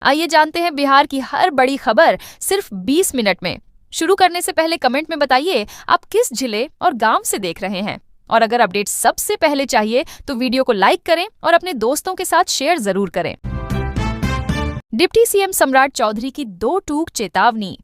आइए जानते हैं बिहार की हर बड़ी खबर सिर्फ 20 मिनट में। शुरू करने से पहले कमेंट में बताइए आप किस जिले और गांव से देख रहे हैं। और अगर अपडेट सबसे पहले चाहिए तो वीडियो को लाइक करें और अपने दोस्तों के साथ शेयर जरूर करें। डिप्टी सीएम सम्राट चौधरी की दो टूक चेतावनी,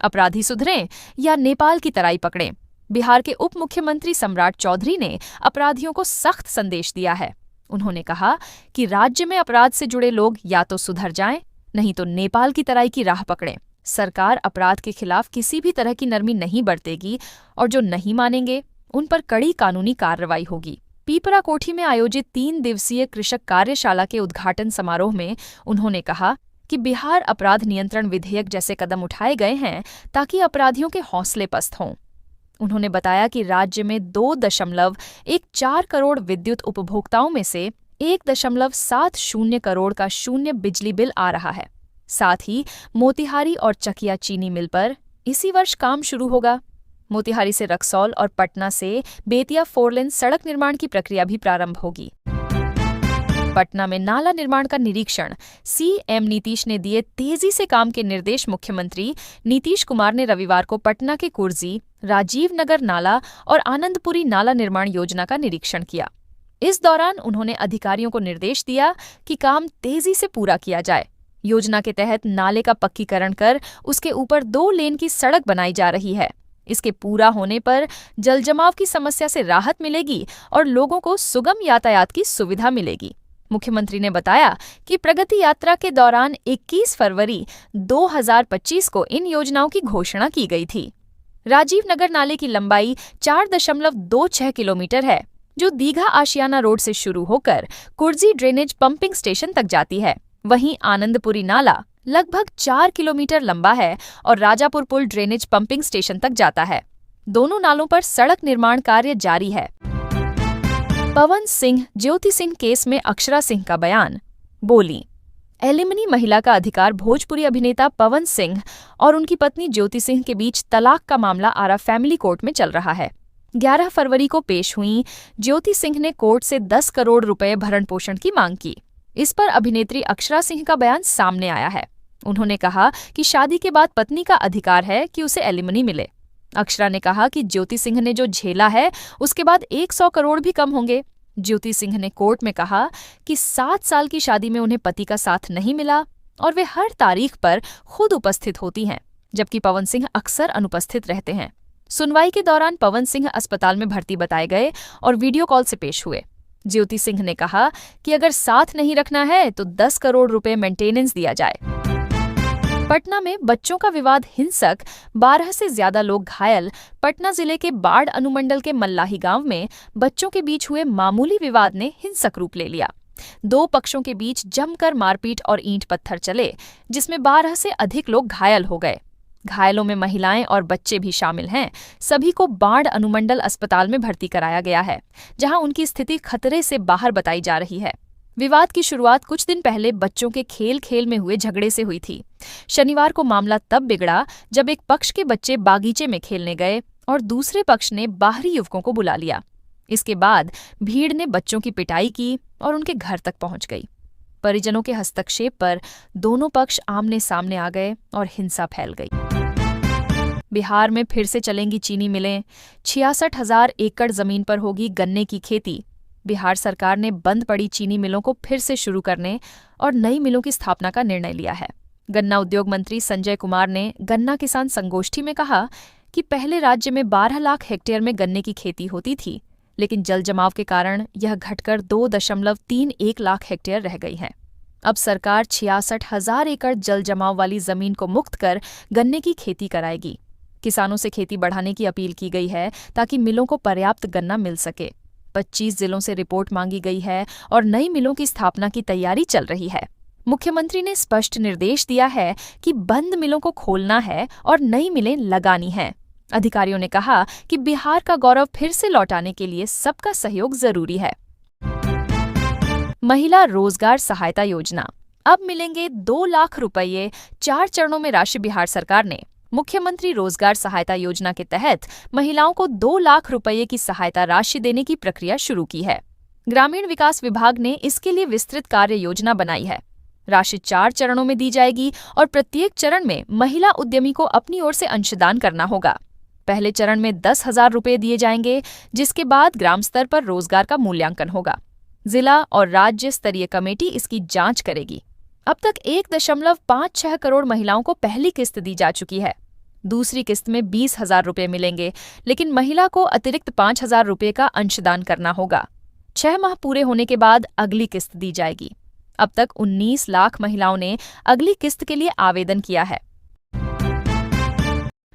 अपराधी सुधरें या नेपाल की तराई पकड़ें। बिहार के उप मुख्यमंत्री सम्राट चौधरी ने अपराधियों को सख्त संदेश दिया है। उन्होंने कहा कि राज्य में अपराध से जुड़े लोग या तो सुधर जाएं, नहीं तो नेपाल की तराई की राह पकड़ें। सरकार अपराध के खिलाफ किसी भी तरह की नरमी नहीं बरतेगी और जो नहीं मानेंगे उन पर कड़ी कानूनी कार्रवाई होगी। पीपरा कोठी में आयोजित 3 दिवसीय कृषक कार्यशाला के उद्घाटन समारोह में उन्होंने कहा कि बिहार अपराध नियंत्रण विधेयक जैसे कदम उठाए गए हैं ताकि अपराधियों के हौसले पस्त हों। उन्होंने बताया कि राज्य में 2.14 करोड़ विद्युत उपभोक्ताओं में से 1.70 करोड़ का शून्य बिजली बिल आ रहा है। साथ ही मोतिहारी और चकिया चीनी मिल पर इसी वर्ष काम शुरू होगा। मोतिहारी से रक्सौल और पटना से बेतिया 4 लेन सड़क निर्माण की प्रक्रिया भी प्रारंभ होगी। पटना में नाला निर्माण का निरीक्षण, सीएम नीतीश ने दिए तेजी से काम के निर्देश। मुख्यमंत्री नीतीश कुमार ने रविवार को पटना के कुर्जी, राजीव नगर नाला और आनंदपुरी नाला निर्माण योजना का निरीक्षण किया। इस दौरान उन्होंने अधिकारियों को निर्देश दिया कि काम तेजी से पूरा किया जाए। योजना के तहत नाले का पक्कीकरण कर उसके ऊपर 2 लेन की सड़क बनाई जा रही है। इसके पूरा होने पर जलजमाव की समस्या से राहत मिलेगी और लोगों को सुगम यातायात की सुविधा मिलेगी। मुख्यमंत्री ने बताया कि प्रगति यात्रा के दौरान 21 फरवरी 2025 को इन योजनाओं की घोषणा की गई थी। राजीव नगर नाले की लंबाई 4.26 किलोमीटर है, जो दीघा आशियाना रोड से शुरू होकर कुर्जी ड्रेनेज पंपिंग स्टेशन तक जाती है। वहीं आनंदपुरी नाला लगभग 4 किलोमीटर लंबा है और राजापुर पुल ड्रेनेज पंपिंग स्टेशन तक जाता है। दोनों नालों पर सड़क निर्माण कार्य जारी है। पवन सिंह ज्योति सिंह केस में अक्षरा सिंह का बयान, बोली, एलिमनी महिला का अधिकार। भोजपुरी अभिनेता पवन सिंह और उनकी पत्नी ज्योति सिंह के बीच तलाक का मामला आरा फैमिली कोर्ट में चल रहा है। 11 फरवरी को पेश हुई ज्योति सिंह ने कोर्ट से 10 करोड़ रुपए भरण पोषण की मांग की। इस पर अभिनेत्री अक्षरा सिंह का बयान सामने आया है। उन्होंने कहा कि शादी के बाद पत्नी का अधिकार है कि उसे एलिमनी मिले। अक्षरा ने कहा कि ज्योति सिंह ने जो झेला है उसके बाद 100 करोड़ भी कम होंगे। ज्योति सिंह ने कोर्ट में कहा कि 7 साल की शादी में उन्हें पति का साथ नहीं मिला और वे हर तारीख पर खुद उपस्थित होती हैं, जबकि पवन सिंह अक्सर अनुपस्थित रहते हैं। सुनवाई के दौरान पवन सिंह अस्पताल में भर्ती बताए गए और वीडियो कॉल से पेश हुए। ज्योति सिंह ने कहा कि अगर साथ नहीं रखना है तो 10 करोड़ रुपए मेंटेनेंस दिया जाए। पटना में बच्चों का विवाद हिंसक, 12 से ज्यादा लोग घायल। पटना जिले के बाढ़ अनुमंडल के मल्लाही गांव में बच्चों के बीच हुए मामूली विवाद ने हिंसक रूप ले लिया। 2 पक्षों के बीच जमकर मारपीट और ईंट पत्थर चले, जिसमें 12 से अधिक लोग घायल हो गए। घायलों में महिलाएं और बच्चे भी शामिल हैं। सभी को बाढ़ अनुमंडल अस्पताल में भर्ती कराया गया है, जहां उनकी स्थिति खतरे से बाहर बताई जा रही है। विवाद की शुरुआत कुछ दिन पहले बच्चों के खेल में हुए झगड़े से हुई थी। शनिवार को मामला तब बिगड़ा जब एक पक्ष के बच्चे बागीचे में खेलने गए और दूसरे पक्ष ने बाहरी युवकों को बुला लिया। इसके बाद भीड़ ने बच्चों की पिटाई की और उनके घर तक पहुंच गई। परिजनों के हस्तक्षेप पर दोनों पक्ष आमने सामने आ गए और हिंसा फैल गई। बिहार में फिर से चलेंगी चीनी मिलें। 66,000 एकड़ जमीन पर होगी गन्ने की खेती। बिहार सरकार ने बंद पड़ी चीनी मिलों को फिर से शुरू करने और नई मिलों की स्थापना का निर्णय लिया है। गन्ना उद्योग मंत्री संजय कुमार ने गन्ना किसान संगोष्ठी में कहा कि पहले राज्य में 12 लाख हेक्टेयर में गन्ने की खेती होती थी, लेकिन जल जमाव के कारण यह घटकर 2.31 लाख हेक्टेयर रह गई है। अब सरकार 66,000 एकड़ जल जमाव वाली जमीन को मुक्त कर गन्ने की खेती कराएगी। किसानों से खेती बढ़ाने की अपील की गई है ताकि मिलों को पर्याप्त गन्ना मिल सके। 25 जिलों से रिपोर्ट मांगी गई है और नई मिलों की स्थापना की तैयारी चल रही है। मुख्यमंत्री ने स्पष्ट निर्देश दिया है कि बंद मिलों को खोलना है और नई मिलें लगानी हैं। अधिकारियों ने कहा कि बिहार का गौरव फिर से लौटाने के लिए सबका सहयोग जरूरी है। महिला रोजगार सहायता योजना, अब मिलेंगे 2 लाख रुपये। 4 चरणों में राशि बिहार सरकार ने मुख्यमंत्री रोजगार सहायता योजना के तहत महिलाओं को 2 लाख रुपये की सहायता राशि देने की प्रक्रिया शुरू की है। ग्रामीण विकास विभाग ने इसके लिए विस्तृत कार्य योजना बनाई है। राशि 4 चरणों में दी जाएगी और प्रत्येक चरण में महिला उद्यमी को अपनी ओर से अंशदान करना होगा। पहले चरण में 10,000 रुपये दिए जाएंगे, जिसके बाद ग्राम स्तर पर रोजगार का मूल्यांकन होगा। जिला और राज्य स्तरीय कमेटी इसकी जांच करेगी। अब तक 1.56 करोड़ महिलाओं को पहली किस्त दी जा चुकी है। दूसरी किस्त में 20,000 रुपये मिलेंगे, लेकिन महिला को अतिरिक्त 5,000 रुपये का अंशदान करना होगा। 6 माह पूरे होने के बाद अगली किस्त दी जाएगी। अब तक 19 लाख महिलाओं ने अगली किस्त के लिए आवेदन किया है।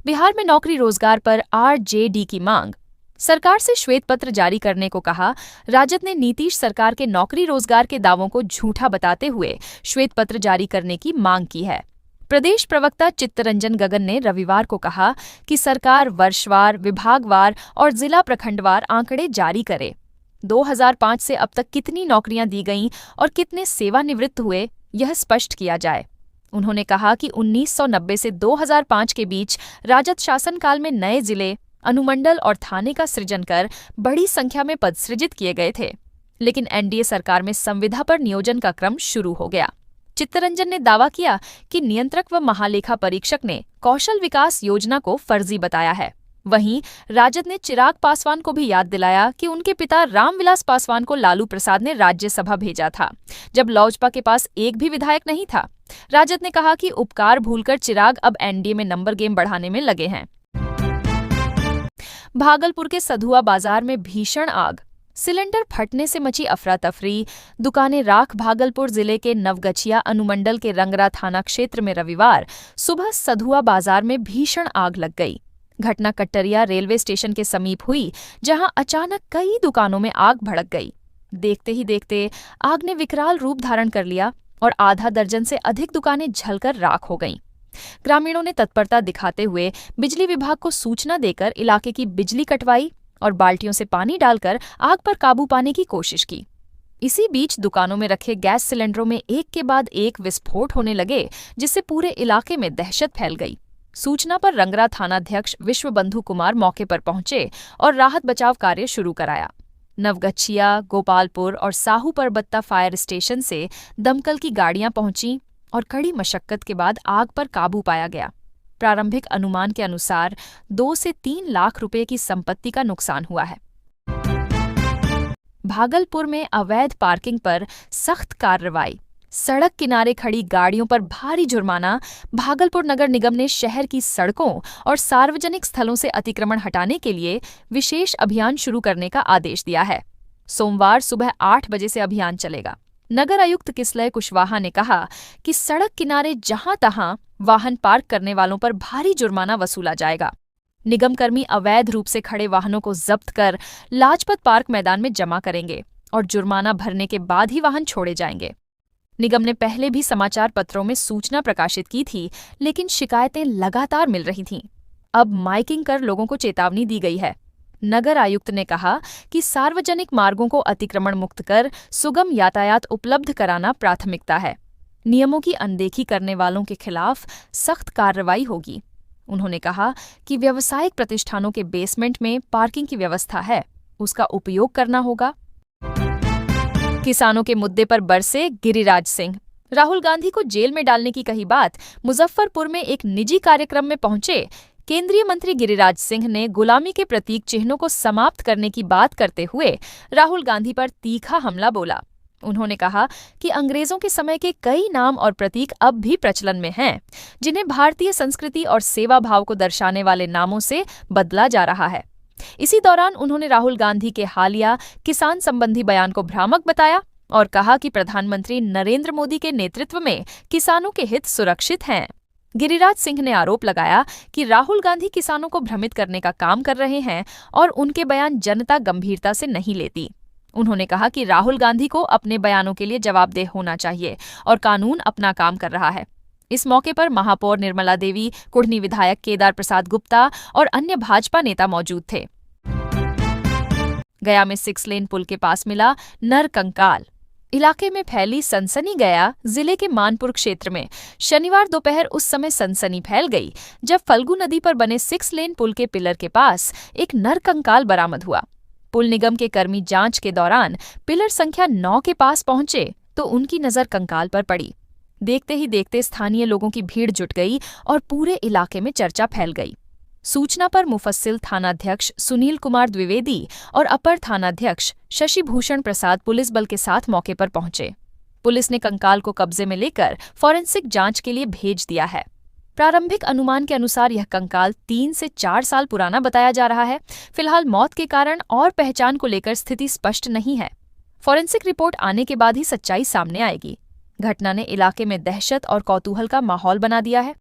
बिहार में नौकरी रोजगार पर आरजेडी की मांग। सरकार से श्वेत पत्र जारी करने को कहा। राजद ने नीतीश सरकार के नौकरी रोजगार के दावों को झूठा बताते हुए श्वेत पत्र जारी करने की मांग की है। प्रदेश प्रवक्ता चित्तरंजन गगन ने रविवार को कहा कि सरकार वर्षवार, विभागवार और जिला प्रखंडवार आंकड़े जारी करे। 2005 से अब तक कितनी नौकरियां दी गईं और कितने सेवानिवृत्त हुए, यह स्पष्ट किया जाए। उन्होंने कहा कि 1990 से 2005 के बीच राजद शासनकाल में नए जिले, अनुमंडल और थाने का सृजन कर बड़ी संख्या में पद सृजित किए गए थे, लेकिन एनडीए सरकार में संविदा पर नियोजन का क्रम शुरू हो गया। चित्तरंजन ने दावा किया कि नियंत्रक व महालेखा परीक्षक ने कौशल विकास योजना को फर्जी बताया है। वहीं राजद ने चिराग पासवान को भी याद दिलाया कि उनके पिता रामविलास पासवान को लालू प्रसाद ने राज्यसभा भेजा था, जब लोजपा के पास एक भी विधायक नहीं था। राजद ने कहा कि उपकार भूलकर चिराग अब एनडीए में नंबर गेम बढ़ाने में लगे हैं। भागलपुर के सधुआ बाजार में भीषण आग, सिलेंडर फटने से मची अफरा तफरी, दुकानें राख। भागलपुर जिले के नवगछिया अनुमंडल के रंगरा थाना क्षेत्र में रविवार सुबह सधुआ बाजार में भीषण आग लग गई। घटना कट्टरिया रेलवे स्टेशन के समीप हुई, जहां अचानक कई दुकानों में आग भड़क गई। देखते ही देखते आग ने विकराल रूप धारण कर लिया और आधा दर्जन से अधिक दुकानें जलकर राख हो गईं। ग्रामीणों ने तत्परता दिखाते हुए बिजली विभाग को सूचना देकर इलाके की बिजली कटवाई और बाल्टियों से पानी डालकर आग पर काबू पाने की कोशिश की। इसी बीच दुकानों में रखे गैस सिलेंडरों में एक के बाद एक विस्फोट होने लगे, जिससे पूरे इलाके में दहशत फैल गई। सूचना पर रंगरा थानाध्यक्ष विश्वबंधु कुमार मौके पर पहुंचे और राहत बचाव कार्य शुरू कराया। नवगछिया, गोपालपुर और साहू परबत्ता फायर स्टेशन से दमकल की गाड़ियां पहुंची और कड़ी मशक्कत के बाद आग पर काबू पाया गया। प्रारंभिक अनुमान के अनुसार 2 से 3 लाख रुपए की संपत्ति का नुकसान हुआ है। भागलपुर में अवैध पार्किंग पर सख्त कार्रवाई, सड़क किनारे खड़ी गाड़ियों पर भारी जुर्माना। भागलपुर नगर निगम ने शहर की सड़कों और सार्वजनिक स्थलों से अतिक्रमण हटाने के लिए विशेष अभियान शुरू करने का आदेश दिया है। सोमवार सुबह 8 बजे से अभियान चलेगा। नगर आयुक्त किसलय कुशवाहा ने कहा कि सड़क किनारे जहां तहां वाहन पार्क करने वालों पर भारी जुर्माना वसूला जाएगा। निगमकर्मी अवैध रूप से खड़े वाहनों को जब्त कर लाजपत पार्क मैदान में जमा करेंगे और जुर्माना भरने के बाद ही वाहन छोड़े जाएंगे। निगम ने पहले भी समाचार पत्रों में सूचना प्रकाशित की थी, लेकिन शिकायतें लगातार मिल रही थीं। अब माइकिंग कर लोगों को चेतावनी दी गई है। नगर आयुक्त ने कहा कि सार्वजनिक मार्गों को अतिक्रमण मुक्त कर सुगम यातायात उपलब्ध कराना प्राथमिकता है। नियमों की अनदेखी करने वालों के खिलाफ सख्त कार्रवाई होगी। उन्होंने कहा कि व्यावसायिक प्रतिष्ठानों के बेसमेंट में पार्किंग की व्यवस्था है, उसका उपयोग करना होगा। किसानों के मुद्दे पर बरसे गिरिराज सिंह। राहुल गांधी को जेल में डालने की कही बात। मुजफ्फरपुर में एक निजी कार्यक्रम में पहुंचे केंद्रीय मंत्री गिरिराज सिंह ने गुलामी के प्रतीक चिन्हों को समाप्त करने की बात करते हुए राहुल गांधी पर तीखा हमला बोला। उन्होंने कहा कि अंग्रेजों के समय के कई नाम और प्रतीक अब भी प्रचलन में हैं, जिन्हें भारतीय संस्कृति और सेवा भाव को दर्शाने वाले नामों से बदला जा रहा है। इसी दौरान उन्होंने राहुल गांधी के हालिया किसान संबंधी बयान को भ्रामक बताया और कहा कि प्रधानमंत्री नरेंद्र मोदी के नेतृत्व में किसानों के हित सुरक्षित हैं। गिरिराज सिंह ने आरोप लगाया कि राहुल गांधी किसानों को भ्रमित करने का काम कर रहे हैं और उनके बयान जनता गंभीरता से नहीं लेती। उन्होंने कहा कि राहुल गांधी को अपने बयानों के लिए जवाबदेह होना चाहिए और कानून अपना काम कर रहा है। इस मौके पर महापौर निर्मला देवी, कुढ़नी विधायक केदार प्रसाद गुप्ता और अन्य भाजपा नेता मौजूद थे। गया में 6 लेन पुल के पास मिला नर कंकाल। इलाके में फैली सनसनी। गया जिले के मानपुर क्षेत्र में शनिवार दोपहर उस समय सनसनी फैल गई जब फल्गु नदी पर बने 6 लेन पुल के पिलर के पास एक नर कंकाल बरामद हुआ। पुल निगम के कर्मी जांच के दौरान पिलर संख्या 9 के पास पहुंचे तो उनकी नजर कंकाल पर पड़ी। देखते ही देखते स्थानीय लोगों की भीड़ जुट गई और पूरे इलाके में चर्चा फैल गई। सूचना पर मुफस्सिल थानाध्यक्ष सुनील कुमार द्विवेदी और अपर थानाध्यक्ष शशि भूषण प्रसाद पुलिस बल के साथ मौके पर पहुंचे। पुलिस ने कंकाल को कब्जे में लेकर फॉरेंसिक जांच के लिए भेज दिया है। प्रारंभिक अनुमान के अनुसार यह कंकाल 3 से 4 साल पुराना बताया जा रहा है। फिलहाल मौत के कारण और पहचान को लेकर स्थिति स्पष्ट नहीं है। फॉरेंसिक रिपोर्ट आने के बाद ही सच्चाई सामने आएगी। घटना ने इलाके में दहशत और कौतूहल का माहौल बना दिया है।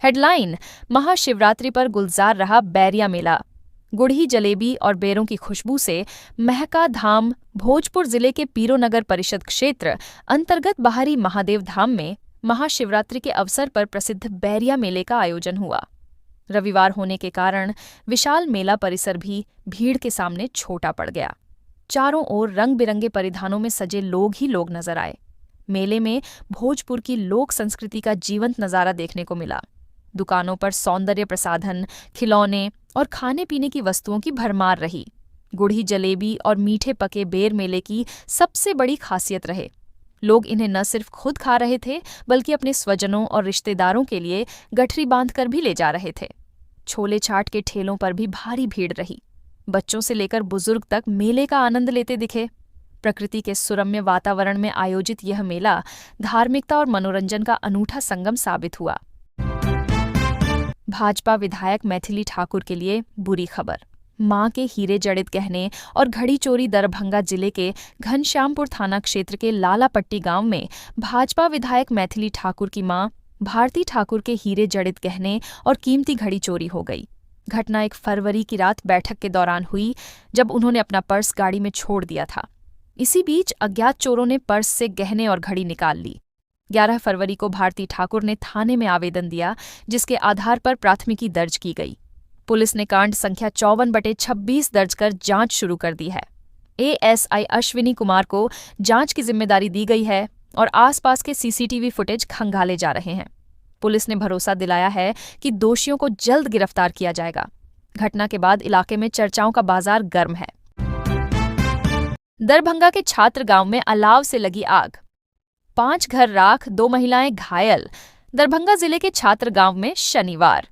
हेडलाइन: महाशिवरात्रि पर गुलजार रहा बैरिया मेला। गुढ़ी जलेबी और बेरों की खुशबू से महका धाम भोजपुर जिले के पीरो नगर परिषद क्षेत्र अंतर्गत बाहरी महादेव धाम में महाशिवरात्रि के अवसर पर प्रसिद्ध बैरिया मेले का आयोजन हुआ। रविवार होने के कारण विशाल मेला परिसर भी भीड़ के सामने छोटा पड़ गया। चारों ओर रंग बिरंगे परिधानों में सजे लोग ही लोग नजर आए। मेले में भोजपुर की लोक संस्कृति का जीवंत नजारा देखने को मिला। दुकानों पर सौंदर्य प्रसाधन, खिलौने और खाने पीने की वस्तुओं की भरमार रही। गुढ़ी जलेबी और मीठे पके बेर मेले की सबसे बड़ी खासियत रहे। लोग इन्हें न सिर्फ खुद खा रहे थे, बल्कि अपने स्वजनों और रिश्तेदारों के लिए गठरी बांधकर भी ले जा रहे थे। छोले चाट के ठेलों पर भी भारी भीड़ रही। बच्चों से लेकर बुजुर्ग तक मेले का आनंद लेते दिखे। प्रकृति के सुरम्य वातावरण में आयोजित यह मेला धार्मिकता और मनोरंजन का अनूठा संगम साबित हुआ। भाजपा विधायक मैथिली ठाकुर के लिए बुरी खबर। मां के हीरे जड़ित गहने और घड़ी चोरी दरभंगा जिले के घनश्यामपुर थाना क्षेत्र के लालापट्टी गांव में भाजपा विधायक मैथिली ठाकुर की मां भारती ठाकुर के हीरे जड़ित गहने और कीमती घड़ी चोरी हो गई। घटना 1 फरवरी की रात बैठक के दौरान हुई, जब उन्होंने अपना पर्स गाड़ी में छोड़ दिया था। इसी बीच अज्ञात चोरों ने पर्स से गहने और घड़ी निकाल ली। 11 फरवरी को भारती ठाकुर ने थाने में आवेदन दिया, जिसके आधार पर प्राथमिकी दर्ज की गई। पुलिस ने कांड संख्या 54/26 दर्ज कर जांच शुरू कर दी है। एएसआई अश्विनी कुमार को जांच की जिम्मेदारी दी गई है और आसपास के सीसीटीवी फुटेज खंगाले जा रहे हैं। पुलिस ने भरोसा दिलाया है कि दोषियों को जल्द गिरफ्तार किया जाएगा। घटना के बाद इलाके में चर्चाओं का बाजार गर्म है। दरभंगा के छात्र गांव में अलाव से लगी आग, 5 घर राख, 2 महिलाएं घायल। दरभंगा जिले के छात्र गांव में शनिवार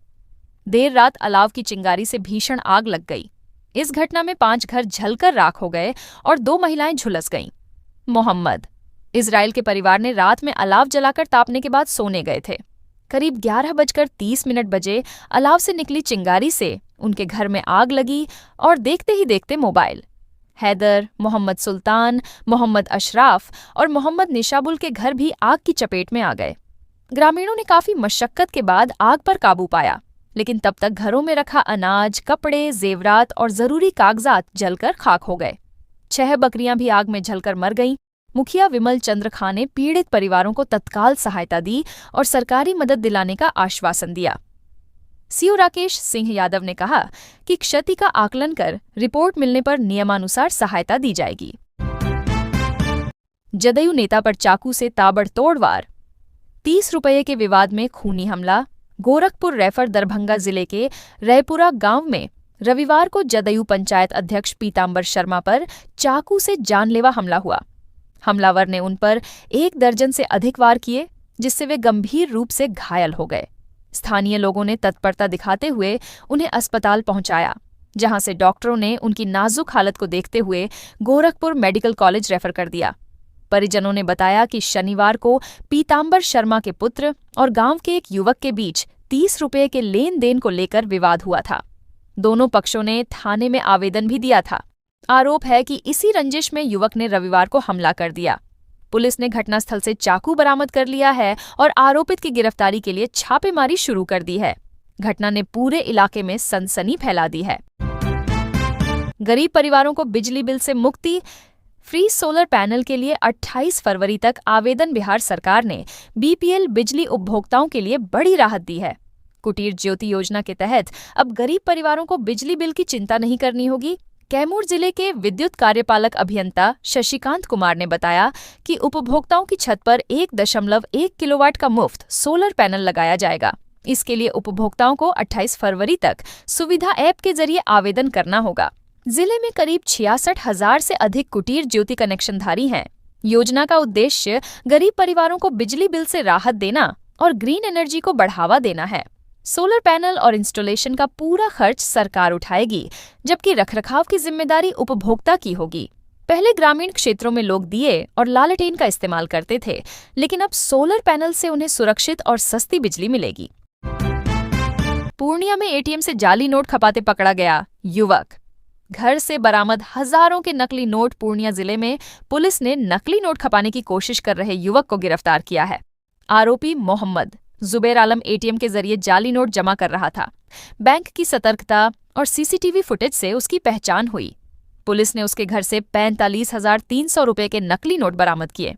देर रात अलाव की चिंगारी से भीषण आग लग गई। इस घटना में 5 घर जलकर राख हो गए और 2 महिलाएं झुलस गईं। मोहम्मद इजराइल के परिवार ने रात में अलाव जलाकर तापने के बाद सोने गए थे। करीब 11:30 बजे अलाव से निकली चिंगारी से उनके घर में आग लगी और देखते ही देखते मोबाइल हैदर, मोहम्मद सुल्तान, मोहम्मद अशराफ और मोहम्मद निशाबुल के घर भी आग की चपेट में आ गए। ग्रामीणों ने काफी मशक्कत के बाद आग पर काबू पाया, लेकिन तब तक घरों में रखा अनाज, कपड़े, जेवरात और जरूरी कागजात जलकर खाक हो गए। 6 बकरियां भी आग में जलकर मर गईं। मुखिया विमल चंद्र खां ने पीड़ित परिवारों को तत्काल सहायता दी और सरकारी मदद दिलाने का आश्वासन दिया। सीओ राकेश सिंह यादव ने कहा कि क्षति का आकलन कर रिपोर्ट मिलने पर नियमानुसार सहायता दी जाएगी। जदयू नेता पर चाकू से ताबड़तोड़ वार, 30 रुपये के विवाद में खूनी हमला। गोरखपुर रेफर दरभंगा जिले के रैपुरा गांव में रविवार को जदयू पंचायत अध्यक्ष पीतांबर शर्मा पर चाकू से जानलेवा हमला हुआ। हमलावर ने उन पर 1 दर्जन से अधिक वार किए, जिससे वे गंभीर रूप से घायल हो गए। स्थानीय लोगों ने तत्परता दिखाते हुए उन्हें अस्पताल पहुंचाया, जहां से डॉक्टरों ने उनकी नाजुक हालत को देखते हुए गोरखपुर मेडिकल कॉलेज रेफर कर दिया। परिजनों ने बताया कि शनिवार को पीतांबर शर्मा के पुत्र और गांव के एक युवक के बीच 30 रुपये के लेन देन को लेकर विवाद हुआ था। दोनों पक्षों ने थाने में आवेदन भी दिया था। आरोप है कि इसी रंजिश में युवक ने रविवार को हमला कर दिया। पुलिस ने घटनास्थल से चाकू बरामद कर लिया है और आरोपित की गिरफ्तारी के लिए छापेमारी शुरू कर दी है। घटना ने पूरे इलाके में सनसनी फैला दी है। गरीब परिवारों को बिजली बिल से मुक्ति, फ्री सोलर पैनल के लिए 28 फरवरी तक आवेदन। बिहार सरकार ने बीपीएल बिजली उपभोक्ताओं के लिए बड़ी राहत दी है। कुटीर ज्योति योजना के तहत अब गरीब परिवारों को बिजली बिल की चिंता नहीं करनी होगी। कैमूर जिले के विद्युत कार्यपालक अभियंता शशिकांत कुमार ने बताया कि उपभोक्ताओं की छत पर 1.1 किलोवाट का मुफ्त सोलर पैनल लगाया जाएगा। इसके लिए उपभोक्ताओं को 28 फरवरी तक सुविधा ऐप के जरिए आवेदन करना होगा। जिले में करीब 66,000 से अधिक कुटीर ज्योति कनेक्शनधारी हैं। योजना का उद्देश्य गरीब परिवारों को बिजली बिल से राहत देना और ग्रीन एनर्जी को बढ़ावा देना है। सोलर पैनल और इंस्टॉलेशन का पूरा खर्च सरकार उठाएगी, जबकि रखरखाव की जिम्मेदारी उपभोक्ता की होगी। पहले ग्रामीण क्षेत्रों में लोग दिए और लालटेन का इस्तेमाल करते थे, लेकिन अब सोलर पैनल से उन्हें सुरक्षित और सस्ती बिजली मिलेगी। पूर्णिया में एटीएम से जाली नोट खपाते पकड़ा गया युवक। घर से बरामद हजारों के नकली नोट। पूर्णिया जिले में पुलिस ने नकली नोट खपाने की कोशिश कर रहे युवक को गिरफ्तार किया है। आरोपी मोहम्मद जुबैर आलम एटीएम के जरिए जाली नोट जमा कर रहा था। बैंक की सतर्कता और सीसीटीवी फुटेज से उसकी पहचान हुई। पुलिस ने उसके घर से 45,300 रुपए के नकली नोट बरामद किए।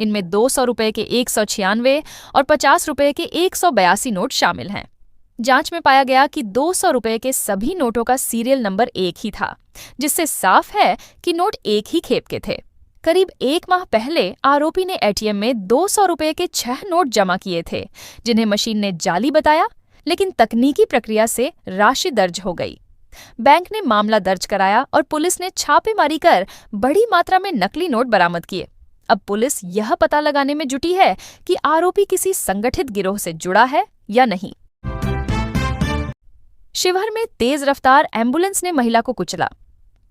इनमें 200 रुपए के 196 और 50 रुपए के 182 नोट शामिल हैं। जांच में पाया गया कि 200 रुपए के सभी नोटों का सीरियल नंबर एक ही था, जिससे साफ है कि नोट एक ही खेप के थे। करीब 1 माह पहले आरोपी ने एटीएम में 200 रुपए के 6 नोट जमा किए थे, जिन्हें मशीन ने जाली बताया, लेकिन तकनीकी प्रक्रिया से राशि दर्ज हो गई। बैंक ने मामला दर्ज कराया और पुलिस ने छापेमारी कर बड़ी मात्रा में नकली नोट बरामद किए। अब पुलिस यह पता लगाने में जुटी है कि आरोपी किसी संगठित गिरोह से जुड़ा है या नहीं। शिवहर में तेज रफ्तार एम्बुलेंस ने महिला को कुचला।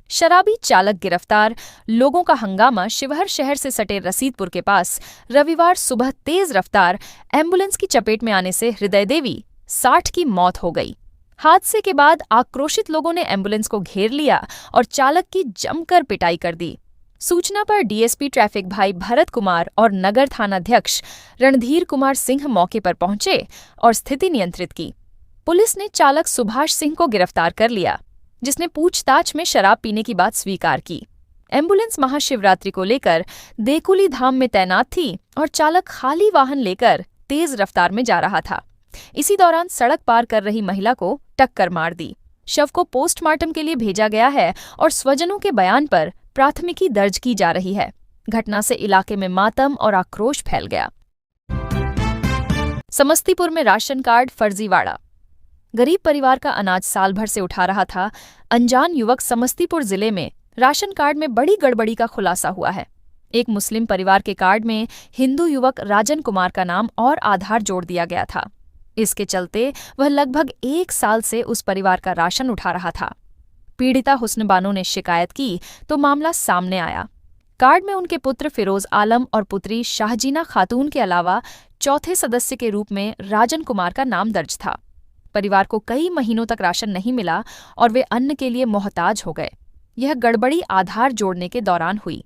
शराबी चालक गिरफ्तार। लोगों का हंगामा। शिवहर शहर से सटे रसीदपुर के पास रविवार सुबह तेज रफ्तार एम्बुलेंस की चपेट में आने से हृदय देवी 60 की मौत हो गई। हादसे के बाद आक्रोशित लोगों ने एम्बुलेंस को घेर लिया और चालक की जमकर पिटाई कर दी। सूचना पर डीएसपी ट्रैफिक भाई भरत कुमार और नगर थानाध्यक्ष रणधीर कुमार सिंह मौके पर पहुंचे और स्थिति नियंत्रित की। पुलिस ने चालक सुभाष सिंह को गिरफ्तार कर लिया, जिसने पूछताछ में शराब पीने की बात स्वीकार की। एम्बुलेंस महाशिवरात्रि को लेकर देकुली धाम में तैनात थी और चालक खाली वाहन लेकर तेज रफ्तार में जा रहा था। इसी दौरान सड़क पार कर रही महिला को टक्कर मार दी। शव को पोस्टमार्टम के लिए भेजा गया है और स्वजनों के बयान पर प्राथमिकी दर्ज की जा रही है। घटना से इलाके में मातम और आक्रोश फैल गया। समस्तीपुर में राशन कार्ड फर्जीवाड़ा। गरीब परिवार का अनाज साल भर से उठा रहा था अनजान युवक। समस्तीपुर जिले में राशन कार्ड में बड़ी गड़बड़ी का खुलासा हुआ है। एक मुस्लिम परिवार के कार्ड में हिंदू युवक राजन कुमार का नाम और आधार जोड़ दिया गया था। इसके चलते वह लगभग 1 साल से उस परिवार का राशन उठा रहा था। पीड़िता हुस्न बानो ने शिकायत की तो मामला सामने आया। कार्ड में उनके पुत्र फिरोज आलम और पुत्री शाहजीना खातून के अलावा चौथे सदस्य के रूप में राजन कुमार का नाम दर्ज था। परिवार को कई महीनों तक राशन नहीं मिला और वे अन्न के लिए मोहताज हो गए। यह गड़बड़ी आधार जोड़ने के दौरान हुई।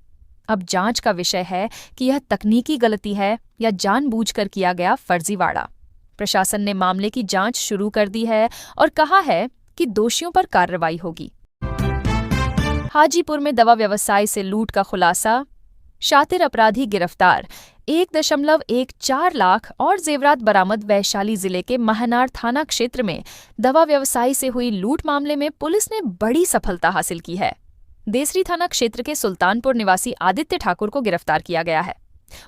अब जांच का विषय है कि यह तकनीकी गलती है या जानबूझकर किया गया फर्जीवाड़ा। प्रशासन ने मामले की जांच शुरू कर दी है और कहा है कि दोषियों पर कार्रवाई होगी। हाजीपुर में दवा व्यवसाय से लूट का खुलासा। शातिर अपराधी गिरफ्तार। 1.14 लाख और जेवरात बरामद। वैशाली जिले के महनार थाना क्षेत्र में दवा व्यवसायी से हुई लूट मामले में पुलिस ने बड़ी सफलता हासिल की है। देसरी थाना क्षेत्र के सुल्तानपुर निवासी आदित्य ठाकुर को गिरफ्तार किया गया है।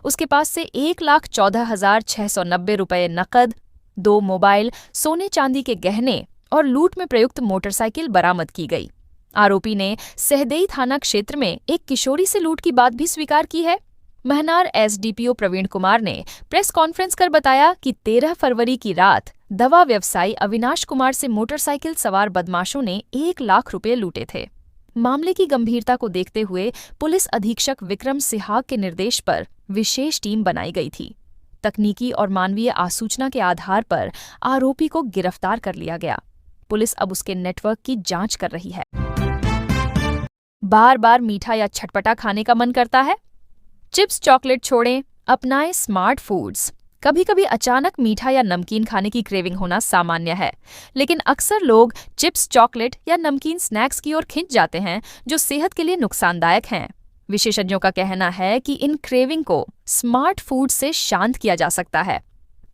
उसके पास से 1,14,690 रुपये नकद, 2 मोबाइल, सोने चांदी के गहने और लूट में प्रयुक्त मोटरसाइकिल बरामद की गई। आरोपी ने सहदेई थाना क्षेत्र में एक किशोरी से लूट की बात भी स्वीकार की है। महनार एसडीपीओ प्रवीण कुमार ने प्रेस कॉन्फ्रेंस कर बताया कि 13 फरवरी की रात दवा व्यवसायी अविनाश कुमार से मोटरसाइकिल सवार बदमाशों ने 1 लाख रुपए लूटे थे। मामले की गंभीरता को देखते हुए पुलिस अधीक्षक विक्रम सिहाग के निर्देश पर विशेष टीम बनाई गई थी। तकनीकी और मानवीय आसूचना के आधार पर आरोपी को गिरफ्तार कर लिया गया। पुलिस अब उसके नेटवर्क की जांच कर रही है। बार बार मीठा या चटपटा खाने का मन करता है? चिप्स चॉकलेट छोड़ें, अपनाएं स्मार्ट फूड्स। कभी कभी अचानक मीठा या नमकीन खाने की क्रेविंग होना सामान्य है, लेकिन अक्सर लोग चिप्स चॉकलेट या नमकीन स्नैक्स की ओर खिंच जाते हैं जो सेहत के लिए नुकसानदायक हैं। विशेषज्ञों का कहना है कि इन क्रेविंग को स्मार्ट फूड से शांत किया जा सकता है।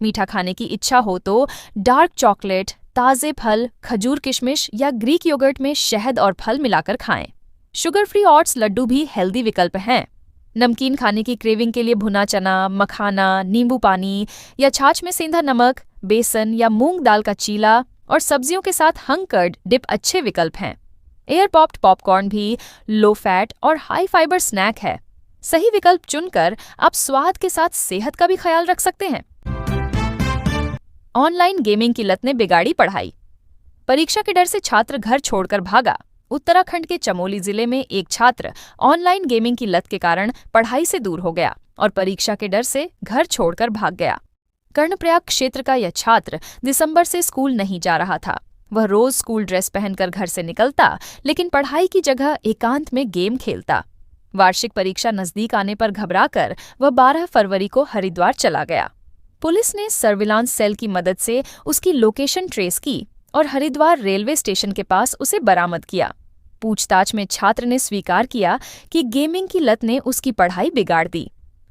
मीठा खाने की इच्छा हो तो डार्क चॉकलेट, ताज़े फल, खजूर किशमिश या ग्रीक योगर्ट में शहद और फल मिलाकर खाएं। शुगर फ्री ओट्स लड्डू भी हेल्दी विकल्प हैं। नमकीन खाने की क्रेविंग के लिए भुना चना, मखाना, नींबू पानी या छाछ में सेंधा नमक, बेसन या मूंग दाल का चीला और सब्जियों के साथ हंग कर्ड डिप अच्छे विकल्प हैं। एयर पॉप्ड पॉपकॉर्न भी लो फैट और हाई फाइबर स्नैक है। सही विकल्प चुनकर आप स्वाद के साथ सेहत का भी ख्याल रख सकते हैं। ऑनलाइन गेमिंग की लत ने बिगाड़ी पढ़ाई। परीक्षा के डर से छात्र घर छोड़कर भागा। उत्तराखंड के चमोली जिले में एक छात्र ऑनलाइन गेमिंग की लत के कारण पढ़ाई से दूर हो गया और परीक्षा के डर से घर छोड़कर भाग गया। कर्णप्रयाग क्षेत्र का यह छात्र दिसंबर से स्कूल नहीं जा रहा था। वह रोज स्कूल ड्रेस पहनकर घर से निकलता, लेकिन पढ़ाई की जगह एकांत में गेम खेलता। वार्षिक परीक्षा नजदीक आने पर घबराकर वह 12 फरवरी को हरिद्वार चला गया। पुलिस ने सर्विलांस सेल की मदद से उसकी लोकेशन ट्रेस की और हरिद्वार रेलवे स्टेशन के पास उसे बरामद किया। पूछताछ में छात्र ने स्वीकार किया कि गेमिंग की लत ने उसकी पढ़ाई बिगाड़ दी।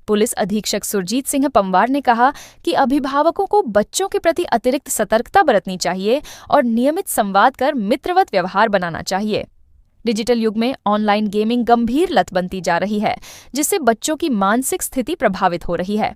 पुलिस अधीक्षक सुरजीत सिंह पंवार ने कहा कि अभिभावकों को बच्चों के प्रति अतिरिक्त सतर्कता बरतनी चाहिए और नियमित संवाद कर मित्रवत व्यवहार बनाना चाहिए। डिजिटल युग में ऑनलाइन गेमिंग गंभीर लत बनती जा रही है, जिससे बच्चों की मानसिक स्थिति प्रभावित हो रही है।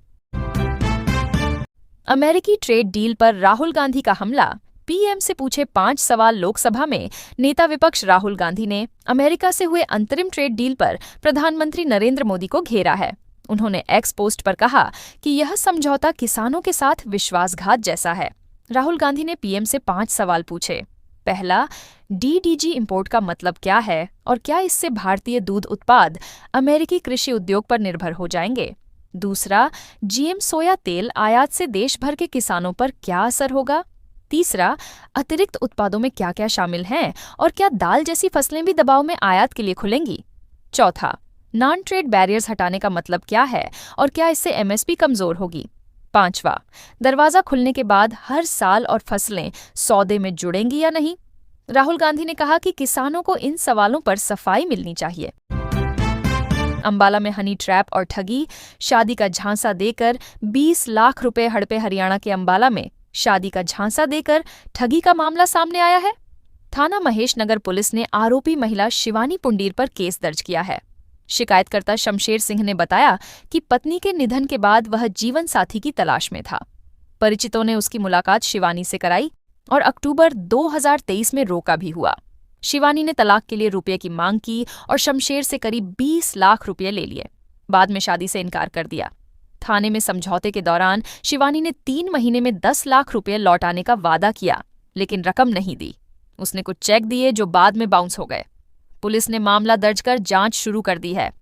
अमेरिकी ट्रेड डील पर राहुल गांधी का हमला। पीएम से पूछे 5 सवाल। लोकसभा में नेता विपक्ष राहुल गांधी ने अमेरिका से हुए अंतरिम ट्रेड डील पर प्रधानमंत्री नरेंद्र मोदी को घेरा है। उन्होंने एक्स पोस्ट पर कहा कि यह समझौता किसानों के साथ विश्वासघात जैसा है। राहुल गांधी ने पीएम से 5 सवाल पूछे। पहला, डीडीजी इंपोर्ट का मतलब क्या है और क्या इससे भारतीय दूध उत्पाद अमेरिकी कृषि उद्योग पर निर्भर हो जाएंगे? दूसरा, जीएम सोया तेल आयात से देश भर के किसानों पर क्या असर होगा? तीसरा, अतिरिक्त उत्पादों में क्या क्या शामिल हैं और क्या दाल जैसी फसलें भी दबाव में आयात के लिए खुलेंगी? चौथा, नॉन ट्रेड बैरियर्स हटाने का मतलब क्या है और क्या इससे एमएसपी कमजोर होगी? पांचवा, दरवाजा खुलने के बाद हर साल और फसलें सौदे में जुड़ेंगी या नहीं? राहुल गांधी ने कहा कि किसानों को इन सवालों पर सफाई मिलनी चाहिए। अंबाला में हनी ट्रैप और ठगी। शादी का झांसा देकर 20 लाख रुपए हड़पे। हरियाणा के अंबाला में शादी का झांसा देकर ठगी का मामला सामने आया है। थाना महेश नगर पुलिस ने आरोपी महिला शिवानी पुंडीर पर केस दर्ज किया है। शिकायतकर्ता शमशेर सिंह ने बताया कि पत्नी के निधन के बाद वह जीवन साथी की तलाश में था। परिचितों ने उसकी मुलाकात शिवानी से कराई और अक्टूबर 2023 में रोका भी हुआ। शिवानी ने तलाक के लिए रुपये की मांग की और शमशेर से करीब 20 लाख रुपये ले लिए। बाद में शादी से इनकार कर दिया। थाने में समझौते के दौरान शिवानी ने 3 महीने में 10 लाख रुपये लौटाने का वादा किया, लेकिन रकम नहीं दी। उसने कुछ चेक दिए जो बाद में बाउंस हो गए। पुलिस ने मामला दर्ज कर जांच शुरू कर दी है।